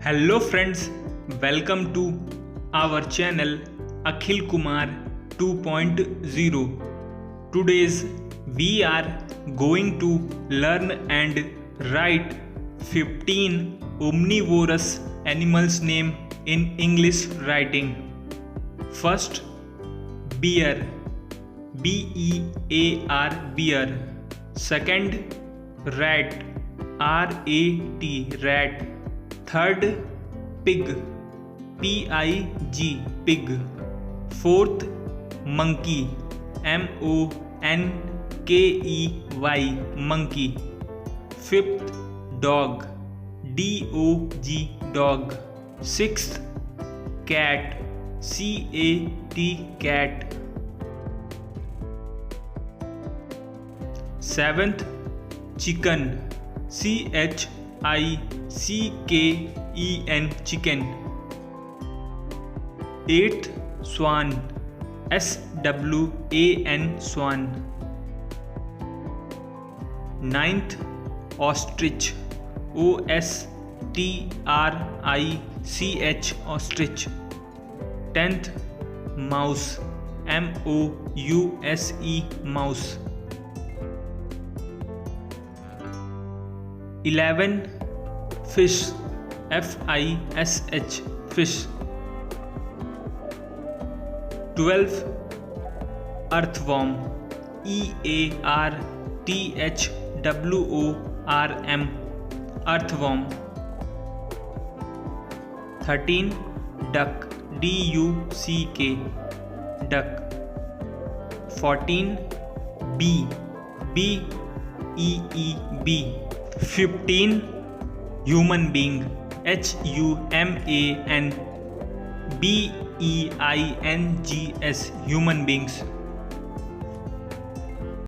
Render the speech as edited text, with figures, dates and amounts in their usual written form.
Hello friends, welcome to our channel Akhil Kumar 2.0. Today's we are going to learn and write 15 omnivorous animals name in English writing. First, bear, B-E-A-R, bear. Second, rat, R-A-T, rat. Third, pig, P-I-G, pig. Fourth, monkey, M-O-N-K-E-Y, monkey. Fifth, dog, D-O-G, dog. Sixth, cat, C-A-T, cat. Seventh, chicken, C-H-I-C-K-E-N, chicken. Eighth, swan, S-W-A-N, swan. Ninth, ostrich, O-S-T-R-I-C-H, ostrich. 10th, mouse, M-O-U-S-E, mouse. 11, fish, F-I-S-H, fish. 12, earthworm, E-A-R-T-H-W-O-R-M, earthworm. 13, duck, D-U-C-K, duck. 14, bee, B-E-E-B. 15, human being, H-U-M-A-N-B-E-I-N-G-S, human beings.